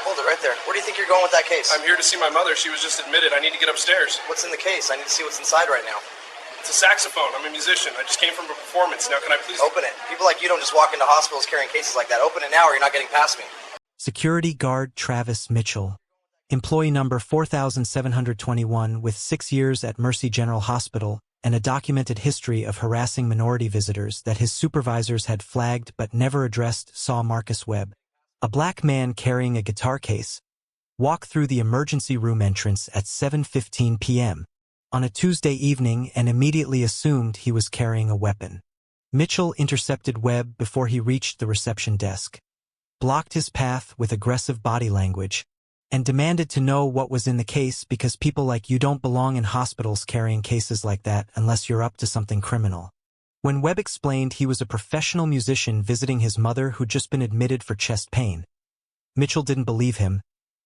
Hold it right there. Where do you think you're going with that case? I'm here to see my mother. She was just admitted. I need to get upstairs. What's in the case? I need to see what's inside right now. It's a saxophone. I'm a musician. I just came from a performance. Now can I please... Open it. People like you don't just walk into hospitals carrying cases like that. Open it now or you're not getting past me. Security guard Travis Mitchell, employee number 4721 with 6 years at Mercy General Hospital and a documented history of harassing minority visitors that his supervisors had flagged but never addressed, saw Marcus Webb, a black man carrying a guitar case, walk through the emergency room entrance at 7:15 p.m. on a Tuesday evening and immediately assumed he was carrying a weapon. Mitchell intercepted Webb before he reached the reception desk, blocked his path with aggressive body language, and demanded to know what was in the case because people like you don't belong in hospitals carrying cases like that unless you're up to something criminal. When Webb explained he was a professional musician visiting his mother who'd just been admitted for chest pain, Mitchell didn't believe him,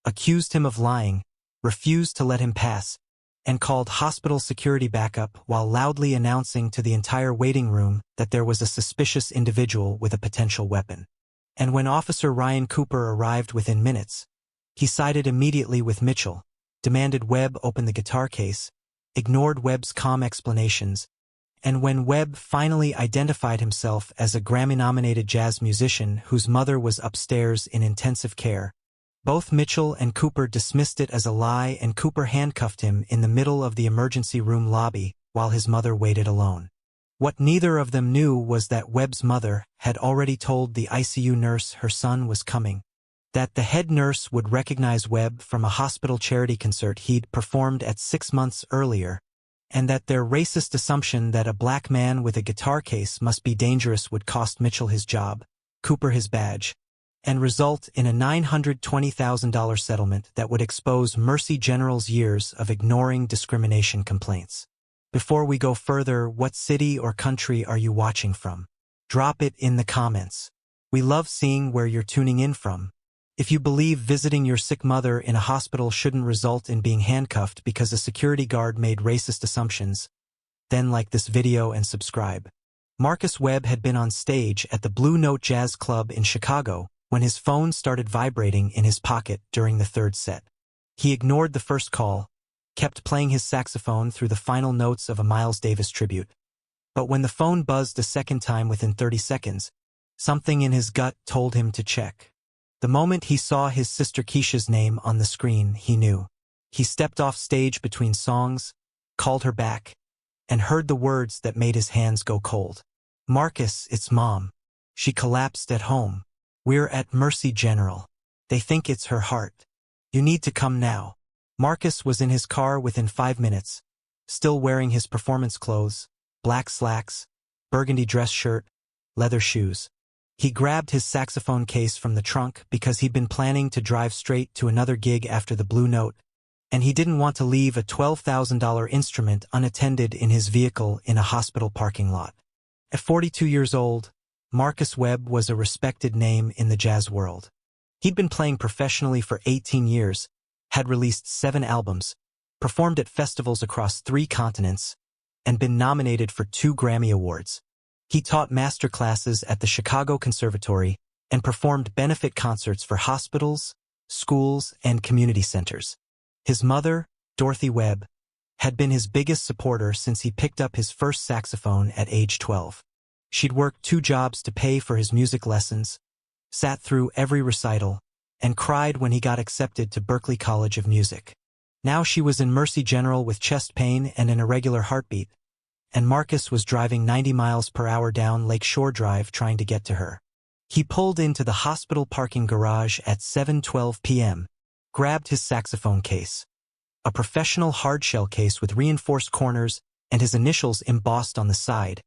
accused him of lying, refused to let him pass, and called hospital security backup while loudly announcing to the entire waiting room that there was a suspicious individual with a potential weapon. And when Officer Ryan Cooper arrived within minutes, he sided immediately with Mitchell, demanded Webb open the guitar case, ignored Webb's calm explanations, and when Webb finally identified himself as a Grammy-nominated jazz musician whose mother was upstairs in intensive care, both Mitchell and Cooper dismissed it as a lie and Cooper handcuffed him in the middle of the emergency room lobby while his mother waited alone. What neither of them knew was that Webb's mother had already told the ICU nurse her son was coming, that the head nurse would recognize Webb from a hospital charity concert he'd performed at 6 months earlier, and that their racist assumption that a black man with a guitar case must be dangerous would cost Mitchell his job, Cooper his badge, and result in a $920,000 settlement that would expose Mercy General's years of ignoring discrimination complaints. Before we go further, what city or country are you watching from? Drop it in the comments. We love seeing where you're tuning in from. If you believe visiting your sick mother in a hospital shouldn't result in being handcuffed because a security guard made racist assumptions, then like this video and subscribe. Marcus Webb had been on stage at the Blue Note Jazz Club in Chicago when his phone started vibrating in his pocket during the third set. He ignored the first call, kept playing his saxophone through the final notes of a Miles Davis tribute. But when the phone buzzed a second time within 30 seconds, something in his gut told him to check. The moment he saw his sister Keisha's name on the screen, he knew. He stepped off stage between songs, called her back, and heard the words that made his hands go cold. "Marcus, it's Mom. She collapsed at home. We're at Mercy General. They think it's her heart. You need to come now." Marcus was in his car within 5 minutes, still wearing his performance clothes, black slacks, burgundy dress shirt, leather shoes. He grabbed his saxophone case from the trunk because he'd been planning to drive straight to another gig after the Blue Note, and he didn't want to leave a $12,000 instrument unattended in his vehicle in a hospital parking lot. At 42 years old, Marcus Webb was a respected name in the jazz world. He'd been playing professionally for 18 years, had released 7 albums, performed at festivals across 3 continents, and been nominated for 2 Grammy Awards. He taught master classes at the Chicago Conservatory and performed benefit concerts for hospitals, schools, and community centers. His mother, Dorothy Webb, had been his biggest supporter since he picked up his first saxophone at age 12. She'd worked 2 jobs to pay for his music lessons, sat through every recital, and cried when he got accepted to Berklee College of Music. Now she was in Mercy General with chest pain and an irregular heartbeat, and Marcus was driving 90 miles per hour down Lake Shore Drive trying to get to her. He pulled into the hospital parking garage at 7:12 p.m., grabbed his saxophone case, a professional hardshell case with reinforced corners and his initials embossed on the side,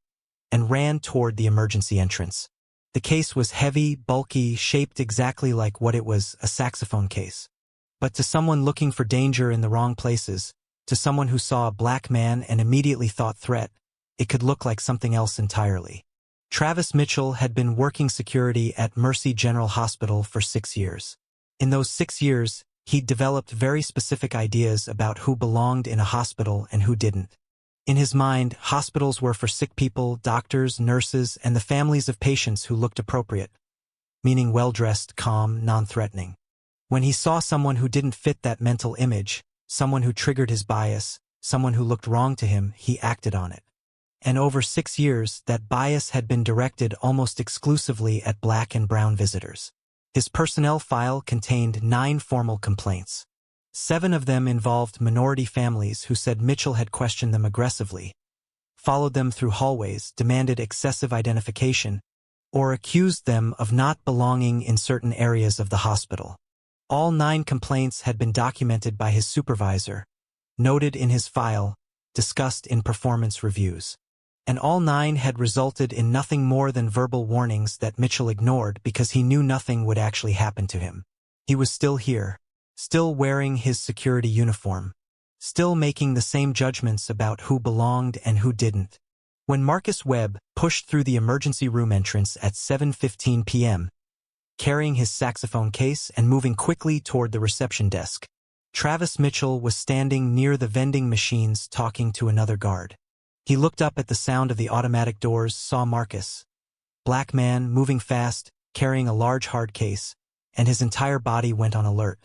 and ran toward the emergency entrance. The case was heavy, bulky, shaped exactly like what it was, a saxophone case. But to someone looking for danger in the wrong places, to someone who saw a black man and immediately thought threat, it could look like something else entirely. Travis Mitchell had been working security at Mercy General Hospital for 6 years. In those 6 years, he'd developed very specific ideas about who belonged in a hospital and who didn't. In his mind, hospitals were for sick people, doctors, nurses, and the families of patients who looked appropriate, meaning well-dressed, calm, non-threatening. When he saw someone who didn't fit that mental image, someone who triggered his bias, someone who looked wrong to him, he acted on it. And over 6 years, that bias had been directed almost exclusively at black and brown visitors. His personnel file contained 9 formal complaints. 7 of them involved minority families who said Mitchell had questioned them aggressively, followed them through hallways, demanded excessive identification, or accused them of not belonging in certain areas of the hospital. All 9 complaints had been documented by his supervisor, noted in his file, discussed in performance reviews. And all 9 had resulted in nothing more than verbal warnings that Mitchell ignored because he knew nothing would actually happen to him. He was still here, still wearing his security uniform, still making the same judgments about who belonged and who didn't. When Marcus Webb pushed through the emergency room entrance at 7:15 p.m., carrying his saxophone case and moving quickly toward the reception desk, Travis Mitchell was standing near the vending machines talking to another guard. He looked up at the sound of the automatic doors, saw Marcus, black man, moving fast, carrying a large hard case, and his entire body went on alert.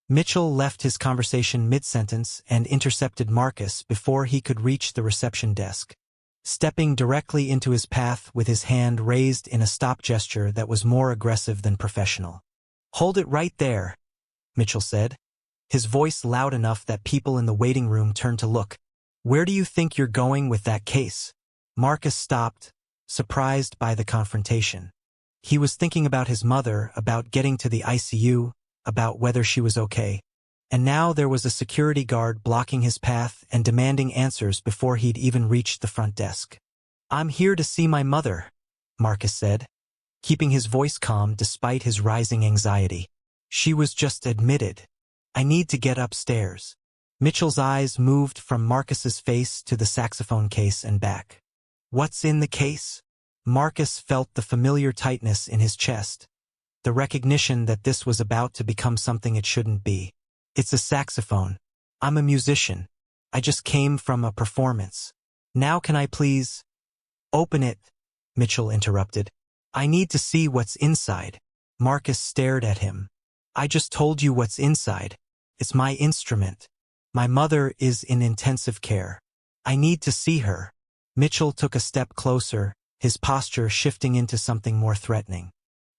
Mitchell left his conversation mid-sentence and intercepted Marcus before he could reach the reception desk, stepping directly into his path with his hand raised in a stop gesture that was more aggressive than professional. "Hold it right there," Mitchell said, his voice loud enough that people in the waiting room turned to look. "Where do you think you're going with that case?" Marcus stopped, surprised by the confrontation. He was thinking about his mother, about getting to the ICU, about whether she was okay. And now there was a security guard blocking his path and demanding answers before he'd even reached the front desk. "I'm here to see my mother," Marcus said, keeping his voice calm despite his rising anxiety. "She was just admitted. I need to get upstairs." Mitchell's eyes moved from Marcus's face to the saxophone case and back. "What's in the case?" Marcus felt the familiar tightness in his chest, the recognition that this was about to become something it shouldn't be. "It's a saxophone. I'm a musician. I just came from a performance. Now can I please—" "Open it," Mitchell interrupted. "I need to see what's inside." Marcus stared at him. "I just told you what's inside. It's my instrument. My mother is in intensive care. I need to see her." Mitchell took a step closer, his posture shifting into something more threatening.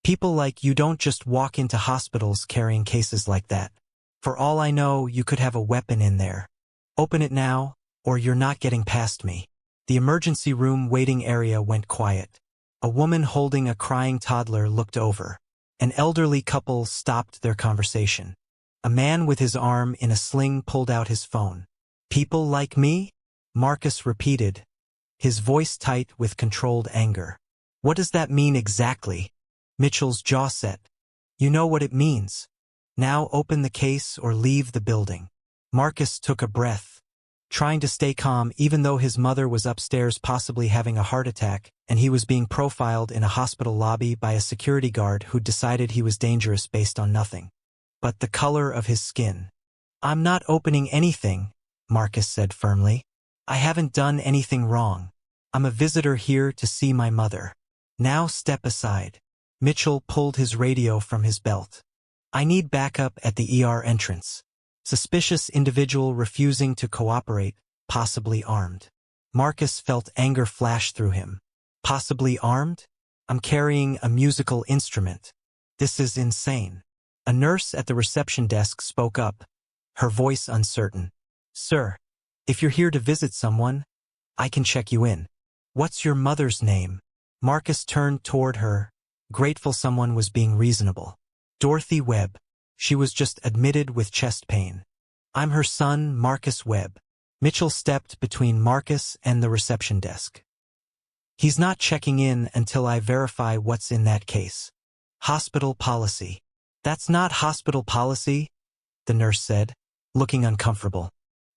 "People like you don't just walk into hospitals carrying cases like that. For all I know, you could have a weapon in there. Open it now, or you're not getting past me." The emergency room waiting area went quiet. A woman holding a crying toddler looked over. An elderly couple stopped their conversation. A man with his arm in a sling pulled out his phone. "People like me?" Marcus repeated, his voice tight with controlled anger. "What does that mean exactly?" Mitchell's jaw set. "You know what it means. Now open the case or leave the building." Marcus took a breath, trying to stay calm even though his mother was upstairs possibly having a heart attack, and he was being profiled in a hospital lobby by a security guard who decided he was dangerous based on nothing but the color of his skin. "I'm not opening anything," Marcus said firmly. "I haven't done anything wrong. I'm a visitor here to see my mother. Now step aside." Mitchell pulled his radio from his belt. "I need backup at the ER entrance. Suspicious individual refusing to cooperate, possibly armed." Marcus felt anger flash through him. "Possibly armed? I'm carrying a musical instrument. This is insane." A nurse at the reception desk spoke up, her voice uncertain. "Sir, if you're here to visit someone, I can check you in." "What's your mother's name?" Marcus turned toward her, grateful someone was being reasonable. "Dorothy Webb. She was just admitted with chest pain." "I'm her son, Marcus Webb." Mitchell stepped between Marcus and the reception desk. "He's not checking in until I verify what's in that case." "Hospital policy." "That's not hospital policy," the nurse said, looking uncomfortable.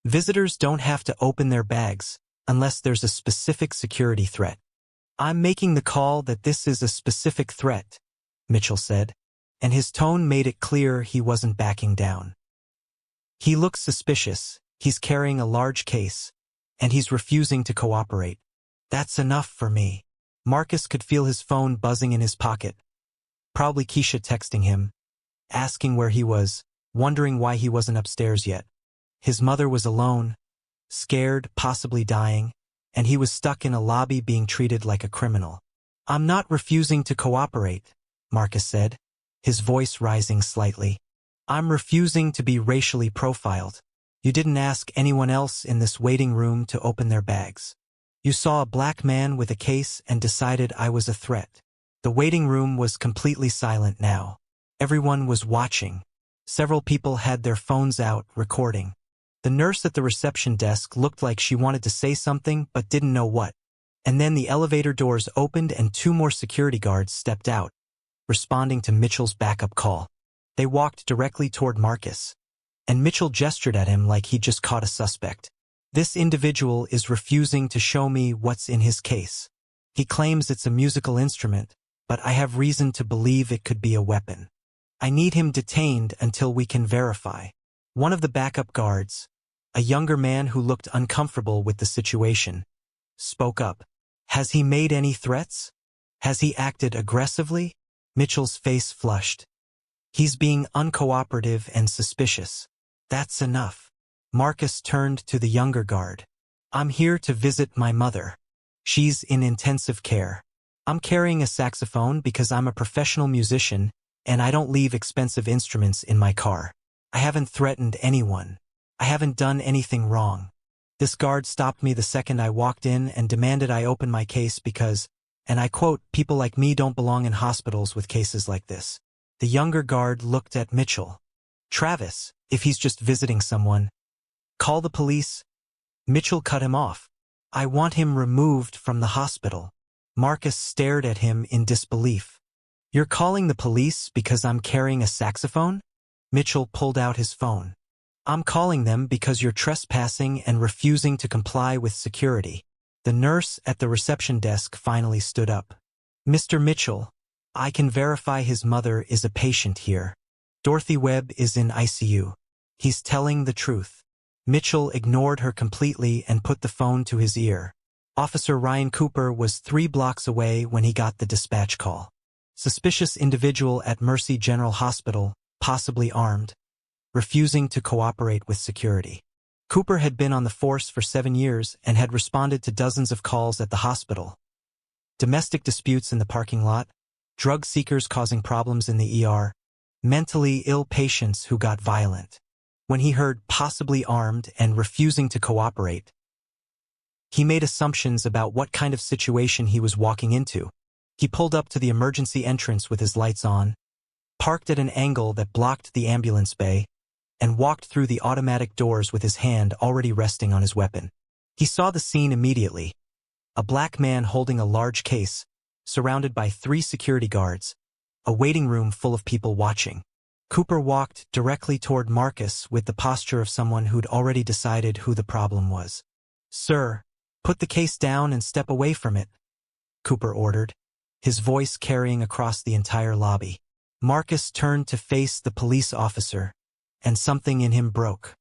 "Visitors don't have to open their bags unless there's a specific security threat." "I'm making the call that this is a specific threat," Mitchell said, and his tone made it clear he wasn't backing down. "He looks suspicious, he's carrying a large case, and he's refusing to cooperate. That's enough for me." Marcus could feel his phone buzzing in his pocket. Probably Keisha texting him, asking where he was. wondering why he wasn't upstairs yet. His mother was alone, scared, possibly dying, and he was stuck in a lobby being treated like a criminal. "I'm not refusing to cooperate," Marcus said, his voice rising slightly. "I'm refusing to be racially profiled. You didn't ask anyone else in this waiting room to open their bags. You saw a black man with a case and decided I was a threat." The waiting room was completely silent now. Everyone was watching. Several people had their phones out, recording. The nurse at the reception desk looked like she wanted to say something but didn't know what. And then the elevator doors opened and 2 more security guards stepped out, responding to Mitchell's backup call. They walked directly toward Marcus, and Mitchell gestured at him like he'd just caught a suspect. "This individual is refusing to show me what's in his case. He claims it's a musical instrument, but I have reason to believe it could be a weapon. I need him detained until we can verify." One of the backup guards, a younger man who looked uncomfortable with the situation, spoke up. "Has he made any threats? Has he acted aggressively?" Mitchell's face flushed. "He's being uncooperative and suspicious." "That's enough." Marcus turned to the younger guard. "I'm here to visit my mother. She's in intensive care. I'm carrying a saxophone because I'm a professional musician and I don't leave expensive instruments in my car. I haven't threatened anyone. I haven't done anything wrong. This guard stopped me the second I walked in and demanded I open my case because, and I quote, "people like me don't belong in hospitals with cases like this." The younger guard looked at Mitchell. "Travis, if he's just visiting someone, call the police." Mitchell cut him off. "I want him removed from the hospital." Marcus stared at him in disbelief. "You're calling the police because I'm carrying a saxophone?" Mitchell pulled out his phone. "I'm calling them because you're trespassing and refusing to comply with security." The nurse at the reception desk finally stood up. "Mr. Mitchell, I can verify his mother is a patient here. Dorothy Webb is in ICU. He's telling the truth." Mitchell ignored her completely and put the phone to his ear. Officer Ryan Cooper was 3 blocks away when he got the dispatch call. "Suspicious individual at Mercy General Hospital, possibly armed, refusing to cooperate with security." Cooper had been on the force for 7 years and had responded to dozens of calls at the hospital. Domestic disputes in the parking lot, drug seekers causing problems in the ER, mentally ill patients who got violent. When he heard possibly armed and refusing to cooperate, he made assumptions about what kind of situation he was walking into. He pulled up to the emergency entrance with his lights on, parked at an angle that blocked the ambulance bay, and walked through the automatic doors with his hand already resting on his weapon. He saw the scene immediately. A black man holding a large case, surrounded by 3 security guards, a waiting room full of people watching. Cooper walked directly toward Marcus with the posture of someone who'd already decided who the problem was. "Sir, put the case down and step away from it," Cooper ordered, his voice carrying across the entire lobby. Marcus turned to face the police officer, and something in him broke.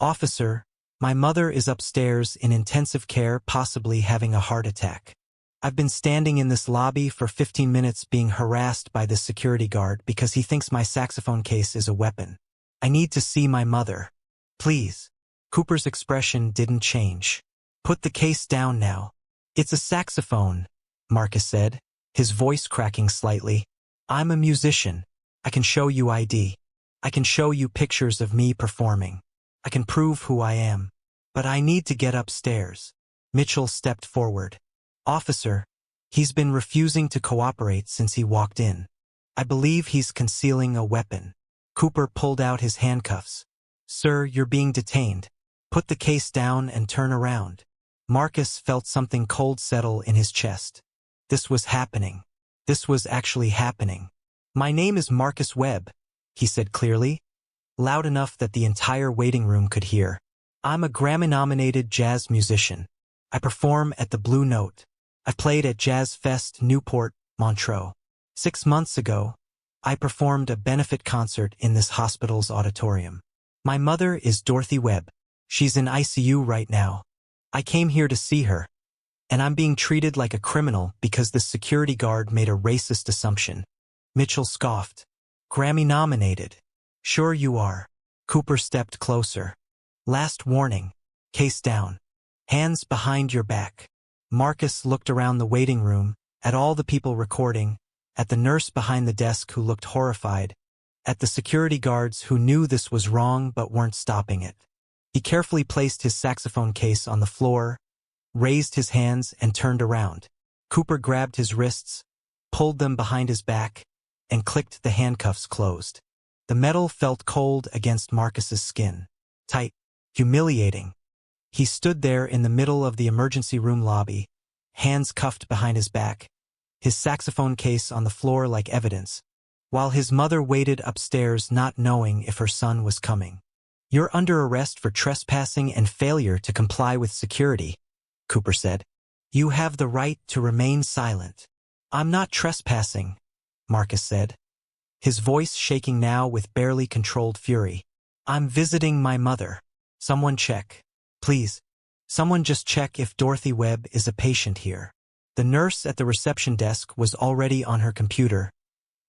"Officer, my mother is upstairs in intensive care, possibly having a heart attack. I've been standing in this lobby for 15 minutes being harassed by this security guard because he thinks my saxophone case is a weapon. I need to see my mother. Please." Cooper's expression didn't change. "Put the case down now." "It's a saxophone," Marcus said, his voice cracking slightly. "I'm a musician. I can show you ID. I can show you pictures of me performing. I can prove who I am. But I need to get upstairs." Mitchell stepped forward. "Officer, he's been refusing to cooperate since he walked in. I believe he's concealing a weapon." Cooper pulled out his handcuffs. "Sir, you're being detained. Put the case down and turn around." Marcus felt something cold settle in his chest. This was happening. This was actually happening. "My name is Marcus Webb," he said clearly, loud enough that the entire waiting room could hear. "I'm a Grammy-nominated jazz musician. I perform at the Blue Note. I've played at Jazz Fest Newport, Montreux. 6 months ago, I performed a benefit concert in this hospital's auditorium. My mother is Dorothy Webb. She's in ICU right now. I came here to see her, and I'm being treated like a criminal because the security guard made a racist assumption." Mitchell scoffed. "Grammy-nominated. Sure you are. Cooper stepped closer. Last warning. Case down. Hands behind your back. Marcus looked around the waiting room, at all the people recording, at the nurse behind the desk who looked horrified, at the security guards who knew this was wrong but weren't stopping it. He carefully placed his saxophone case on the floor, raised his hands, and turned around. Cooper grabbed his wrists, pulled them behind his back, and clicked the handcuffs closed. The metal felt cold against Marcus's skin. Tight. Humiliating. He stood there in the middle of the emergency room lobby, hands cuffed behind his back, his saxophone case on the floor like evidence, while his mother waited upstairs not knowing if her son was coming. "You're under arrest for trespassing and failure to comply with security," Cooper said. "You have the right to remain silent." "I'm not trespassing," Marcus said, his voice shaking now with barely controlled fury. "I'm visiting my mother. Someone check. Please. Someone just check if Dorothy Webb is a patient here." The nurse at the reception desk was already on her computer,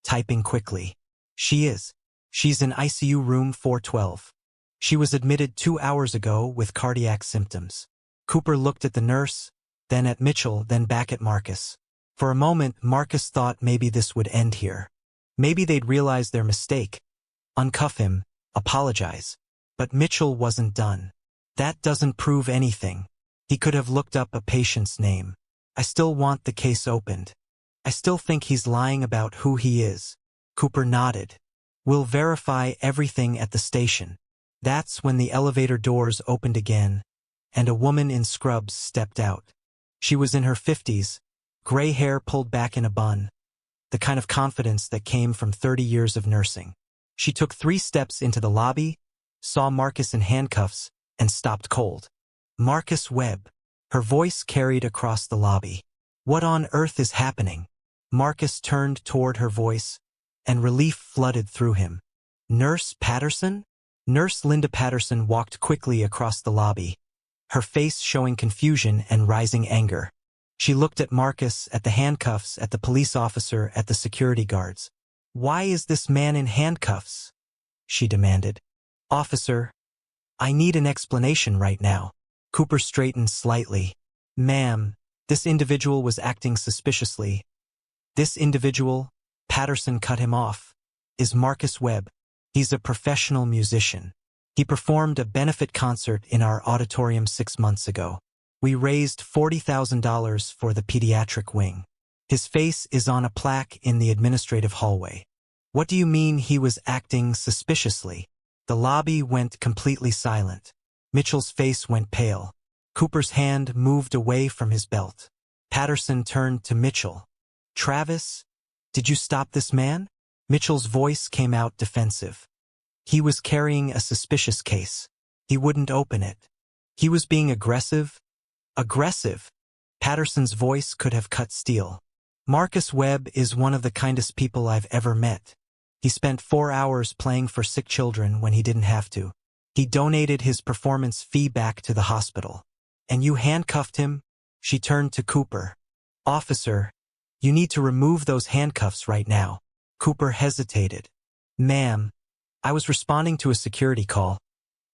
typing quickly. "She is. She's in ICU room 412. She was admitted 2 hours ago with cardiac symptoms." Cooper looked at the nurse, then at Mitchell, then back at Marcus. For a moment, Marcus thought maybe this would end here. Maybe they'd realize their mistake, uncuff him, apologize. But Mitchell wasn't done. "That doesn't prove anything." He could have looked up a patient's name. "I still want the case opened. I still think he's lying about who he is." Cooper nodded. "We'll verify everything at the station." That's when the elevator doors opened again, and a woman in scrubs stepped out. She was in her 50s, gray hair pulled back in a bun, the kind of confidence that came from 30 years of nursing. She took 3 steps into the lobby, saw Marcus in handcuffs, and stopped cold. "Marcus Webb." Her voice carried across the lobby. "What on earth is happening?" Marcus turned toward her voice, and relief flooded through him. "Nurse Patterson?" Nurse Linda Patterson walked quickly across the lobby, her face showing confusion and rising anger. She looked at Marcus, at the handcuffs, at the police officer, at the security guards. "Why is this man in handcuffs?" she demanded. "Officer, I need an explanation right now." Cooper straightened slightly. "Ma'am, this individual was acting suspiciously." "This individual," Patterson cut him off, "is Marcus Webb. He's a professional musician. He performed a benefit concert in our auditorium 6 months ago. We raised $40,000 for the pediatric wing. His face is on a plaque in the administrative hallway." "What do you mean he was acting suspiciously?" The lobby went completely silent. Mitchell's face went pale. Cooper's hand moved away from his belt. Patterson turned to Mitchell. "Travis, did you stop this man?" Mitchell's voice came out defensive. "He was carrying a suspicious case. He wouldn't open it. He was being aggressive." "Aggressive?" Patterson's voice could have cut steel. "Marcus Webb is one of the kindest people I've ever met. He spent 4 hours playing for sick children when he didn't have to. He donated his performance fee back to the hospital. And you handcuffed him?" She turned to Cooper. "Officer, you need to remove those handcuffs right now." Cooper hesitated. "Ma'am, I was responding to a security call."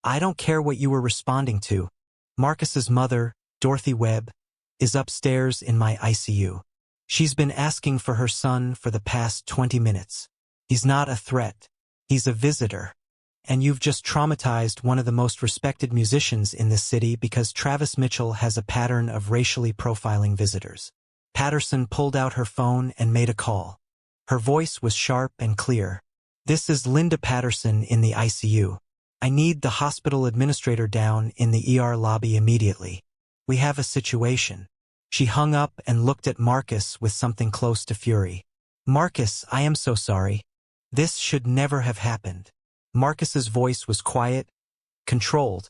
"I don't care what you were responding to. Marcus's mother, Dorothy Webb, is upstairs in my ICU. She's been asking for her son for the past 20 minutes. He's not a threat. He's a visitor. And you've just traumatized one of the most respected musicians in this city because Travis Mitchell has a pattern of racially profiling visitors." Patterson pulled out her phone and made a call. Her voice was sharp and clear. "This is Linda Patterson in the ICU. I need the hospital administrator down in the ER lobby immediately. We have a situation." She hung up and looked at Marcus with something close to fury. "Marcus, I am so sorry. This should never have happened." Marcus's voice was quiet, controlled,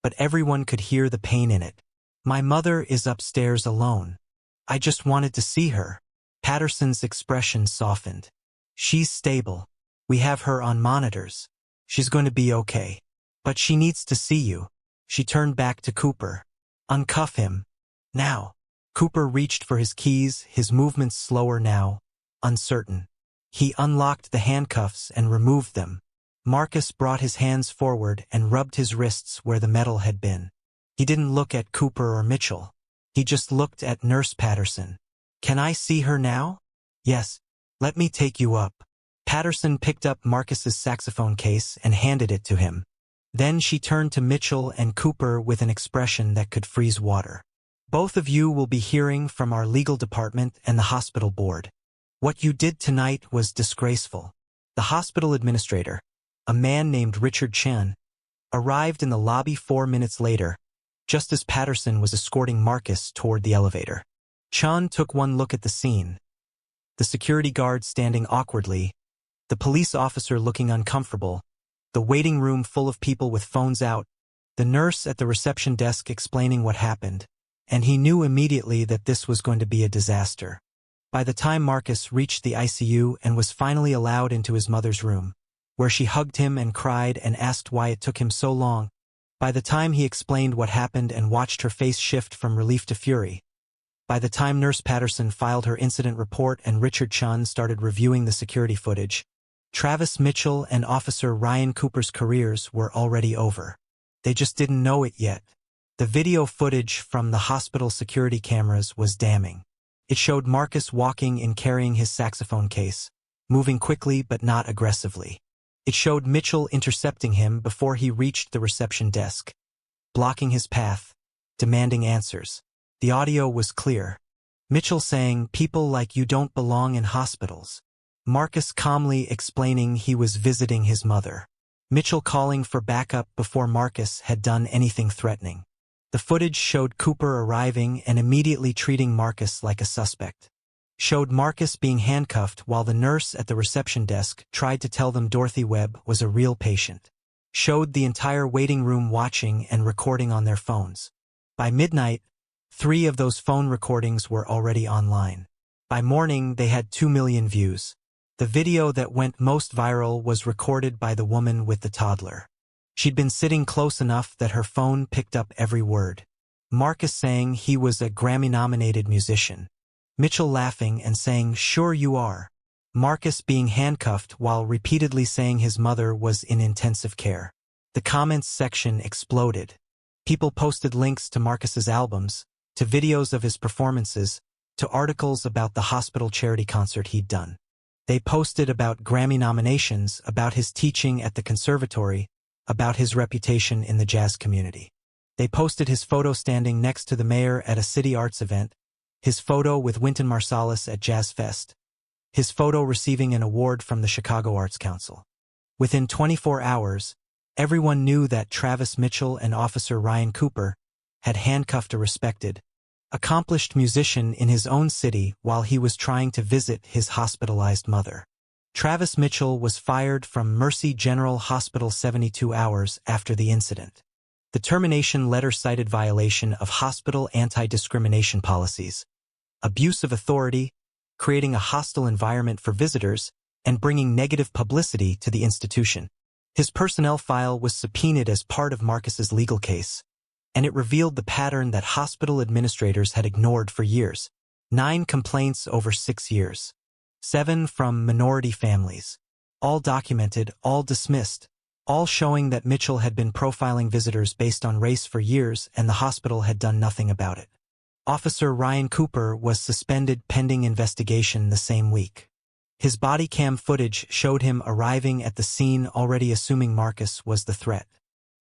but everyone could hear the pain in it. "My mother is upstairs alone. I just wanted to see her." Patterson's expression softened. "She's stable. We have her on monitors. She's going to be okay. But she needs to see you." She turned back to Cooper. "Uncuff him. Now." Cooper reached for his keys, his movements slower now, uncertain. He unlocked the handcuffs and removed them. Marcus brought his hands forward and rubbed his wrists where the metal had been. He didn't look at Cooper or Mitchell. He just looked at Nurse Patterson. "Can I see her now?" "Yes. Let me take you up." Patterson picked up Marcus's saxophone case and handed it to him. Then she turned to Mitchell and Cooper with an expression that could freeze water. "Both of you will be hearing from our legal department and the hospital board. What you did tonight was disgraceful." The hospital administrator, a man named Richard Chen, arrived in the lobby 4 minutes later, just as Patterson was escorting Marcus toward the elevator. Chen took one look at the scene. The security guard standing awkwardly, the police officer looking uncomfortable, the waiting room full of people with phones out, the nurse at the reception desk explaining what happened, and he knew immediately that this was going to be a disaster. By the time Marcus reached the ICU and was finally allowed into his mother's room, where she hugged him and cried and asked why it took him so long, by the time he explained what happened and watched her face shift from relief to fury, by the time Nurse Patterson filed her incident report and Richard Chen started reviewing the security footage, Travis Mitchell and Officer Ryan Cooper's careers were already over. They just didn't know it yet. The video footage from the hospital security cameras was damning. It showed Marcus walking and carrying his saxophone case, moving quickly but not aggressively. It showed Mitchell intercepting him before he reached the reception desk, blocking his path, demanding answers. The audio was clear. Mitchell saying, "People like you don't belong in hospitals." Marcus calmly explaining he was visiting his mother. Mitchell calling for backup before Marcus had done anything threatening. The footage showed Cooper arriving and immediately treating Marcus like a suspect. Showed Marcus being handcuffed while the nurse at the reception desk tried to tell them Dorothy Webb was a real patient. Showed the entire waiting room watching and recording on their phones. By midnight, 3 of those phone recordings were already online. By morning, they had 2 million views. The video that went most viral was recorded by the woman with the toddler. She'd been sitting close enough that her phone picked up every word. Marcus saying he was a Grammy-nominated musician. Mitchell laughing and saying, "Sure you are." Marcus being handcuffed while repeatedly saying his mother was in intensive care. The comments section exploded. People posted links to Marcus's albums, to videos of his performances, to articles about the hospital charity concert he'd done. They posted about Grammy nominations, about his teaching at the conservatory, about his reputation in the jazz community. They posted his photo standing next to the mayor at a city arts event, his photo with Wynton Marsalis at Jazz Fest, his photo receiving an award from the Chicago Arts Council. Within 24 hours, everyone knew that Travis Mitchell and Officer Ryan Cooper had handcuffed a respected, accomplished musician in his own city while he was trying to visit his hospitalized mother. Travis Mitchell was fired from Mercy General Hospital 72 hours after the incident. The termination letter cited violation of hospital anti-discrimination policies, abuse of authority, creating a hostile environment for visitors, and bringing negative publicity to the institution. His personnel file was subpoenaed as part of Marcus's legal case, and it revealed the pattern that hospital administrators had ignored for years. 9 complaints over 6 years. 7 from minority families. All documented, all dismissed, all showing that Mitchell had been profiling visitors based on race for years and the hospital had done nothing about it. Officer Ryan Cooper was suspended pending investigation the same week. His body cam footage showed him arriving at the scene already assuming Marcus was the threat.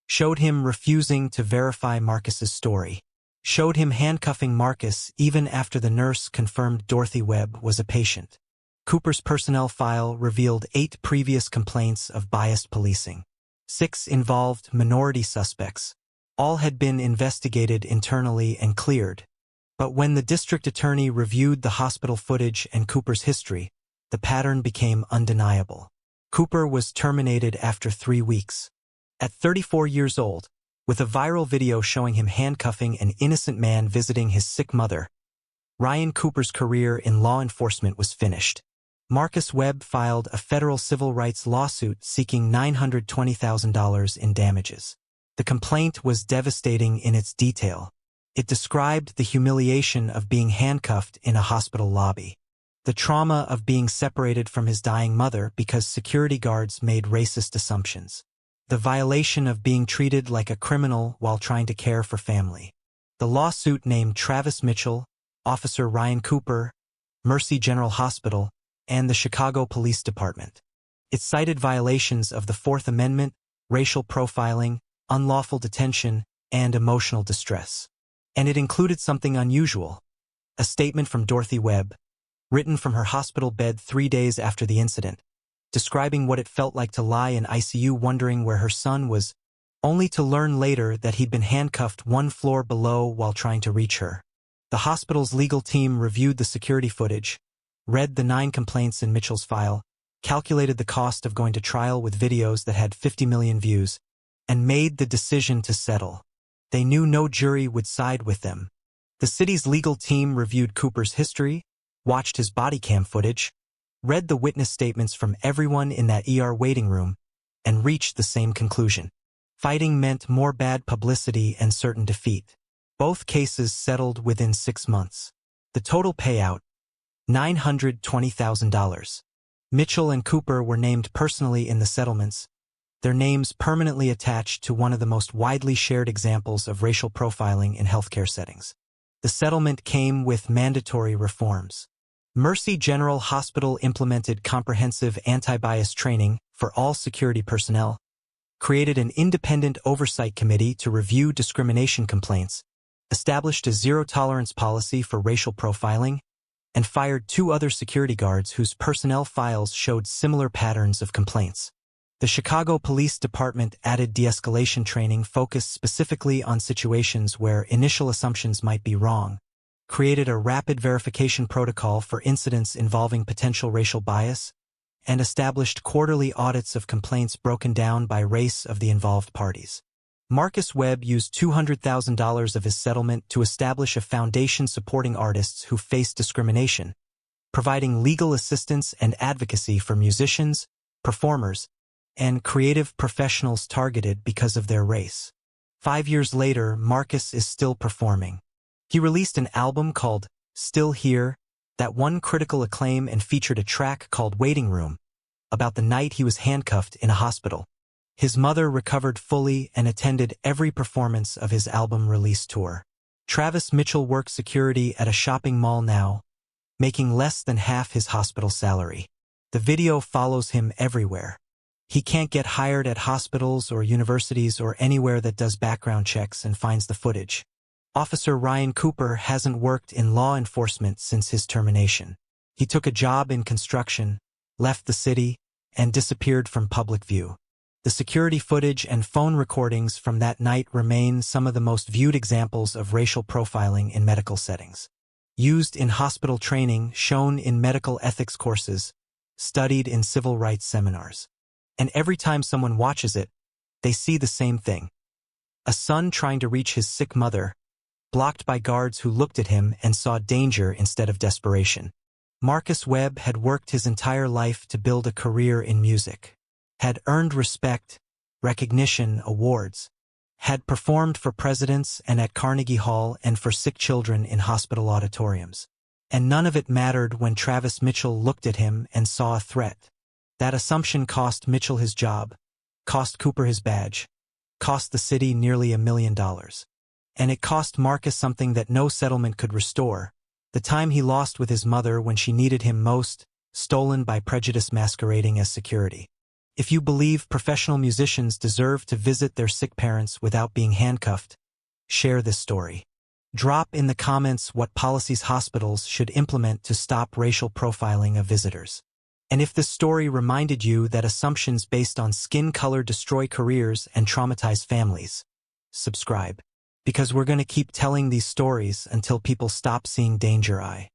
Showed him refusing to verify Marcus's story. Showed him handcuffing Marcus even after the nurse confirmed Dorothy Webb was a patient. Cooper's personnel file revealed 8 previous complaints of biased policing. 6 involved minority suspects. All had been investigated internally and cleared. But when the district attorney reviewed the hospital footage and Cooper's history, the pattern became undeniable. Cooper was terminated after 3 weeks. At 34 years old, with a viral video showing him handcuffing an innocent man visiting his sick mother, Ryan Cooper's career in law enforcement was finished. Marcus Webb filed a federal civil rights lawsuit seeking $920,000 in damages. The complaint was devastating in its detail. It described the humiliation of being handcuffed in a hospital lobby, The trauma of being separated from his dying mother because security guards made racist assumptions. The violation of being treated like a criminal while trying to care for family. The lawsuit named Travis Mitchell, Officer Ryan Cooper, Mercy General Hospital, and the Chicago Police Department. It cited violations of the Fourth Amendment, racial profiling, unlawful detention, and emotional distress. And it included something unusual. A statement from Dorothy Webb, written from her hospital bed 3 days after the incident, describing what it felt like to lie in ICU wondering where her son was, only to learn later that he'd been handcuffed 1 floor below while trying to reach her. The hospital's legal team reviewed the security footage, read the 9 complaints in Mitchell's file, calculated the cost of going to trial with videos that had 50 million views, and made the decision to settle. They knew no jury would side with them. The city's legal team reviewed Cooper's history, watched his body cam footage, read the witness statements from everyone in that ER waiting room, and reached the same conclusion. Fighting meant more bad publicity and certain defeat. Both cases settled within 6 months. The total payout, $920,000. Mitchell and Cooper were named personally in the settlements, their names permanently attached to one of the most widely shared examples of racial profiling in healthcare settings. The settlement came with mandatory reforms. Mercy General Hospital implemented comprehensive anti-bias training for all security personnel, created an independent oversight committee to review discrimination complaints, established a zero-tolerance policy for racial profiling, and fired 2 other security guards whose personnel files showed similar patterns of complaints. The Chicago Police Department added de-escalation training focused specifically on situations where initial assumptions might be wrong, created a rapid verification protocol for incidents involving potential racial bias, and established quarterly audits of complaints broken down by race of the involved parties. Marcus Webb used $200,000 of his settlement to establish a foundation supporting artists who faced discrimination, providing legal assistance and advocacy for musicians, performers, and creative professionals targeted because of their race. 5 years later, Marcus is still performing. He released an album called Still Here that won critical acclaim and featured a track called Waiting Room, about the night he was handcuffed in a hospital. His mother recovered fully and attended every performance of his album release tour. Travis Mitchell works security at a shopping mall now, making less than half his hospital salary. The video follows him everywhere. He can't get hired at hospitals or universities or anywhere that does background checks and finds the footage. Officer Ryan Cooper hasn't worked in law enforcement since his termination. He took a job in construction, left the city, and disappeared from public view. The security footage and phone recordings from that night remain some of the most viewed examples of racial profiling in medical settings. Used in hospital training, shown in medical ethics courses, studied in civil rights seminars. And every time someone watches it, they see the same thing. A son trying to reach his sick mother, blocked by guards who looked at him and saw danger instead of desperation. Marcus Webb had worked his entire life to build a career in music, had earned respect, recognition, awards, had performed for presidents and at Carnegie Hall and for sick children in hospital auditoriums. And none of it mattered when Travis Mitchell looked at him and saw a threat. That assumption cost Mitchell his job, cost Cooper his badge, cost the city nearly $1 million. And it cost Marcus something that no settlement could restore, the time he lost with his mother when she needed him most, stolen by prejudice masquerading as security. If you believe professional musicians deserve to visit their sick parents without being handcuffed, share this story. Drop in the comments what policies hospitals should implement to stop racial profiling of visitors. And if this story reminded you that assumptions based on skin color destroy careers and traumatize families, subscribe. Because we're going to keep telling these stories until people stop seeing danger eye.